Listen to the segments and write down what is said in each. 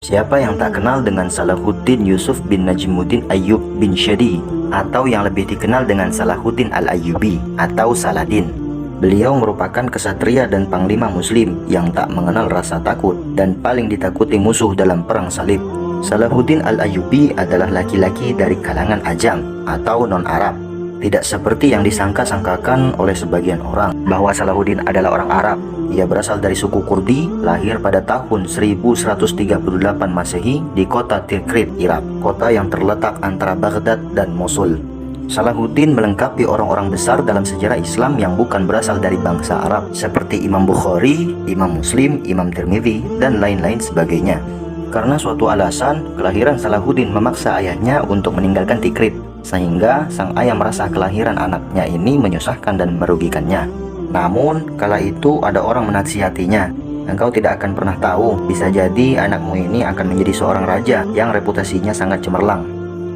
Siapa yang tak kenal dengan Salahuddin Yusuf bin Najmuddin Ayyub bin Shadi, atau yang lebih dikenal dengan Salahuddin Al-Ayyubi atau Saladin. Beliau merupakan kesatria dan panglima muslim yang tak mengenal rasa takut dan paling ditakuti musuh dalam perang salib. Salahuddin Al-Ayyubi adalah laki-laki dari kalangan Ajam atau non-Arab. Tidak seperti yang disangka-sangkakan oleh sebagian orang bahwa Salahuddin adalah orang Arab. Ia berasal dari suku Kurdi, lahir pada tahun 1138 Masehi di kota Tikrit, Irak, kota yang terletak antara Baghdad dan Mosul. Salahuddin melengkapi orang-orang besar dalam sejarah Islam yang bukan berasal dari bangsa Arab seperti Imam Bukhari, Imam Muslim, Imam Tirmidzi, dan lain-lain sebagainya. Karena suatu alasan, kelahiran Salahuddin memaksa ayahnya untuk meninggalkan Tikrit, sehingga sang ayah merasa kelahiran anaknya ini menyusahkan dan merugikannya. Namun, kala itu ada orang menasihatinya, "Engkau tidak akan pernah tahu, bisa jadi anakmu ini akan menjadi seorang raja yang reputasinya sangat cemerlang."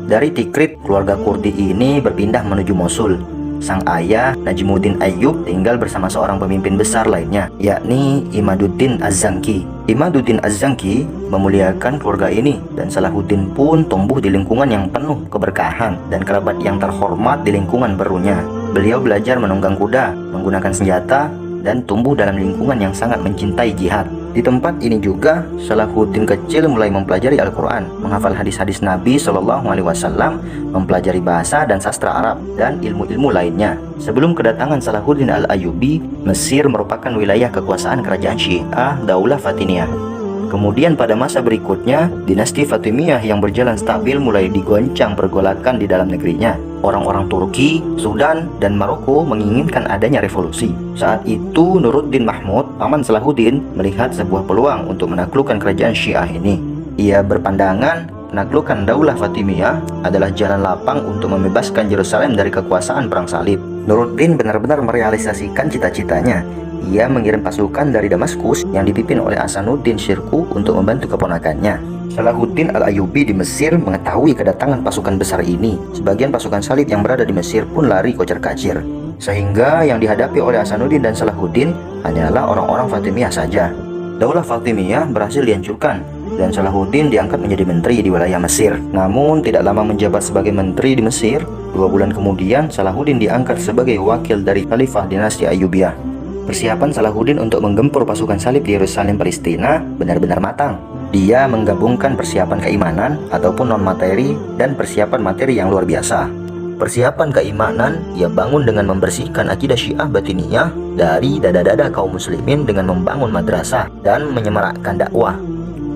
Dari Tikrit, keluarga Kurdi ini berpindah menuju Mosul. Sang ayah, Najmuddin Ayyub, tinggal bersama seorang pemimpin besar lainnya, yakni Imaduddin Az-Zanki. Imaduddin Az-Zanki memuliakan keluarga ini, dan Salahuddin pun tumbuh di lingkungan yang penuh keberkahan dan kerabat yang terhormat di lingkungan barunya. Beliau belajar menunggang kuda, menggunakan senjata, dan tumbuh dalam lingkungan yang sangat mencintai jihad. Di tempat ini juga, Salahuddin kecil mulai mempelajari Al-Quran, menghafal hadis-hadis Nabi SAW, mempelajari bahasa dan sastra Arab, dan ilmu-ilmu lainnya. Sebelum kedatangan Salahuddin Al-Ayyubi, Mesir merupakan wilayah kekuasaan kerajaan Syiah Daulah Fatimiyah. Kemudian pada masa berikutnya, dinasti Fatimiyah yang berjalan stabil mulai digoncang pergolakan di dalam negerinya. Orang-orang Turki, Sudan, dan Maroko menginginkan adanya revolusi. Saat itu Nuruddin Mahmud, paman Salahuddin, melihat sebuah peluang untuk menaklukkan kerajaan Syiah ini. Ia berpandangan menaklukkan Daulah Fatimiyah adalah jalan lapang untuk membebaskan Yerusalem dari kekuasaan perang salib. Nuruddin benar-benar merealisasikan cita-citanya. Ia mengirim pasukan dari Damaskus yang dipimpin oleh Hasanuddin Shirkuh untuk membantu keponakannya. Salahuddin Al-Ayyubi di Mesir mengetahui kedatangan pasukan besar ini. Sebagian pasukan salib yang berada di Mesir pun lari kocar-kacir, sehingga yang dihadapi oleh Hasanuddin dan Salahuddin hanyalah orang-orang Fatimiyah saja. Daulah Fatimiyah berhasil dihancurkan, dan Salahuddin diangkat menjadi menteri di wilayah Mesir. Namun tidak lama menjabat sebagai menteri di Mesir. 2 bulan kemudian Salahuddin diangkat sebagai wakil dari Khalifah dinasti Ayyubiyah. Persiapan Salahuddin untuk menggempur pasukan salib di Yerusalem, Palestina benar-benar matang. Dia menggabungkan persiapan keimanan ataupun non-materi dan persiapan materi yang luar biasa. Persiapan keimanan ia bangun dengan membersihkan akidah Syiah Batiniyah dari dada-dada kaum muslimin dengan membangun madrasah dan menyemarakkan dakwah.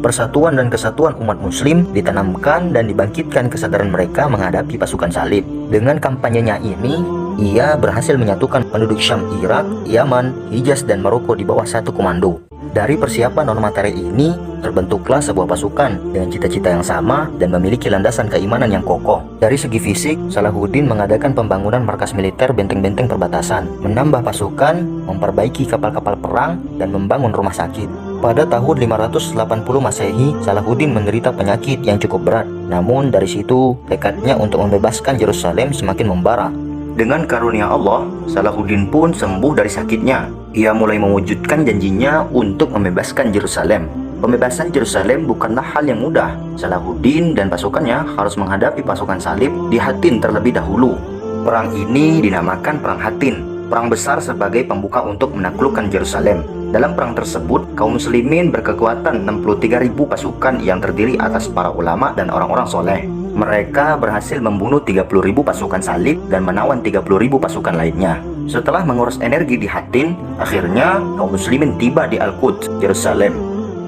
Persatuan dan kesatuan umat muslim ditanamkan dan dibangkitkan kesadaran mereka menghadapi pasukan salib. Dengan kampanyenya ini, ia berhasil menyatukan penduduk Syam, Irak, Yaman, Hijaz, dan Maroko di bawah satu komando. Dari persiapan non-materi ini, terbentuklah sebuah pasukan dengan cita-cita yang sama dan memiliki landasan keimanan yang kokoh. Dari segi fisik, Salahuddin mengadakan pembangunan markas militer, benteng-benteng perbatasan, menambah pasukan, memperbaiki kapal-kapal perang, dan membangun rumah sakit. Pada tahun 580 Masehi, Salahuddin menderita penyakit yang cukup berat. Namun dari situ, tekadnya untuk membebaskan Yerusalem semakin membara. Dengan karunia Allah, Salahuddin pun sembuh dari sakitnya. Ia mulai mewujudkan janjinya untuk membebaskan Yerusalem. Pembebasan Yerusalem bukanlah hal yang mudah. Salahuddin dan pasukannya harus menghadapi pasukan salib di Hattin terlebih dahulu. Perang ini dinamakan Perang Hattin, perang besar sebagai pembuka untuk menaklukkan Yerusalem. Dalam perang tersebut, kaum muslimin berkekuatan 63.000 pasukan yang terdiri atas para ulama dan orang-orang soleh. Mereka berhasil membunuh 30.000 pasukan salib dan menawan 30.000 pasukan lainnya. Setelah menguras energi di Hattin, akhirnya kaum muslimin tiba di Al-Quds, Yerusalem.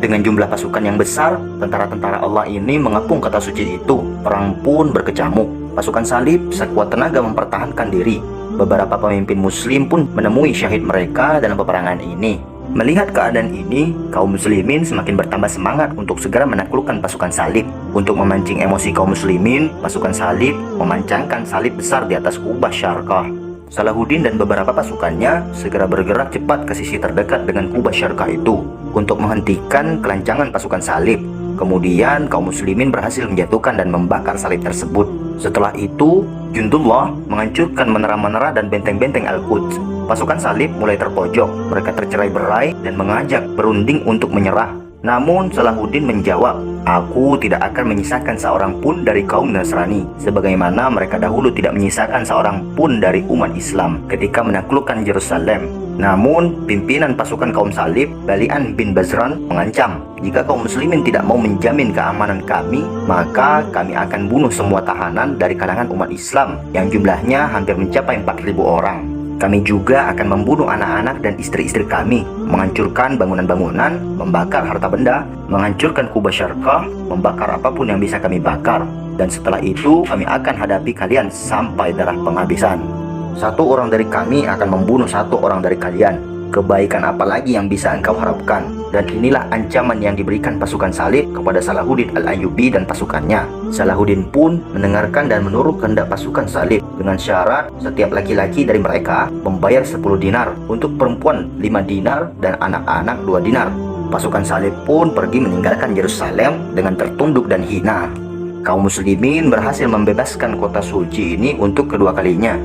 Dengan jumlah pasukan yang besar, tentara-tentara Allah ini mengepung kota suci itu. Perang pun berkecamuk. Pasukan salib sekuat tenaga mempertahankan diri. Beberapa pemimpin muslim pun menemui syahid mereka dalam peperangan ini. Melihat keadaan ini, kaum muslimin semakin bertambah semangat untuk segera menaklukkan pasukan salib. Untuk memancing emosi kaum muslimin, pasukan salib memancangkan salib besar di atas kubah Syarqah. Salahuddin dan beberapa pasukannya segera bergerak cepat ke sisi terdekat dengan kubah Syarqah itu untuk menghentikan kelancangan pasukan salib. Kemudian kaum muslimin berhasil menjatuhkan dan membakar salib tersebut. Setelah itu, Jundullah menghancurkan menara-menara dan benteng-benteng Al-Quds. Pasukan salib mulai terpojok, mereka tercerai-berai dan mengajak berunding untuk menyerah. Namun Salahuddin menjawab, "Aku tidak akan menyisakan seorang pun dari kaum Nasrani, sebagaimana mereka dahulu tidak menyisakan seorang pun dari umat Islam ketika menaklukkan Yerusalem." Namun, pimpinan pasukan kaum salib, Balian bin Bazran, mengancam, "Jika kaum muslimin tidak mau menjamin keamanan kami, maka kami akan bunuh semua tahanan dari kalangan umat Islam yang jumlahnya hampir mencapai 4.000 orang. Kami juga akan membunuh anak-anak dan istri-istri kami, menghancurkan bangunan-bangunan, membakar harta benda, menghancurkan Kubah Syarqah, membakar apapun yang bisa kami bakar. Dan setelah itu kami akan hadapi kalian sampai darah penghabisan. Satu orang dari kami akan membunuh satu orang dari kalian. Kebaikan apa lagi yang bisa engkau harapkan?" Dan inilah ancaman yang diberikan pasukan salib kepada Salahuddin Al-Ayyubi dan pasukannya. Salahuddin pun mendengarkan dan menurut kehendak pasukan salib dengan syarat setiap laki-laki dari mereka membayar 10 dinar, untuk perempuan 5 dinar dan anak-anak 2 dinar. Pasukan salib pun pergi meninggalkan Yerusalem dengan tertunduk dan hina. Kaum muslimin berhasil membebaskan kota suci ini untuk kedua kalinya.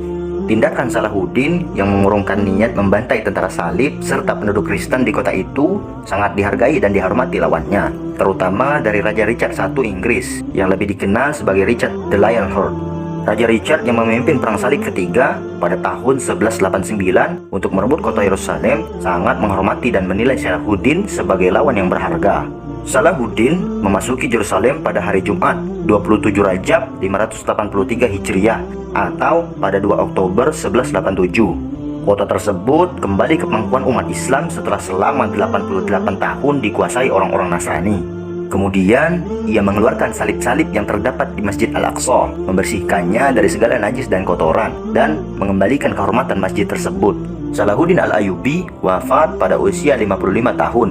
Tindakan Salahuddin yang mengurungkan niat membantai tentara salib serta penduduk Kristen di kota itu sangat dihargai dan dihormati lawannya, terutama dari Raja Richard I Inggris yang lebih dikenal sebagai Richard the Lionheart. Raja Richard yang memimpin perang salib ketiga pada tahun 1189 untuk merebut kota Yerusalem sangat menghormati dan menilai Salahuddin sebagai lawan yang berharga. Salahuddin memasuki Yerusalem pada hari Jumat 27 Rajab 583 Hijriah atau pada 2 Oktober 1187. Kota tersebut kembali ke pangkuan umat Islam setelah selama 88 tahun dikuasai orang-orang Nasrani. Kemudian ia mengeluarkan salib-salib yang terdapat di Masjid Al-Aqsa, membersihkannya dari segala najis dan kotoran, dan mengembalikan kehormatan masjid tersebut. Salahuddin Al-Ayyubi wafat pada usia 55 tahun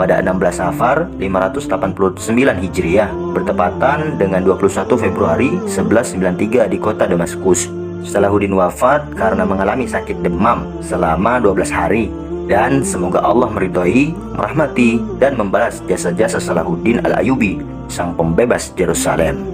pada 16 Safar 589 Hijriah, bertepatan dengan 21 Februari 1193 di kota Damaskus. Salahuddin wafat karena mengalami sakit demam selama 12 hari. Dan semoga Allah meridhai, merahmati, dan membalas jasa-jasa Salahuddin Al-Ayyubi, sang pembebas Yerusalem.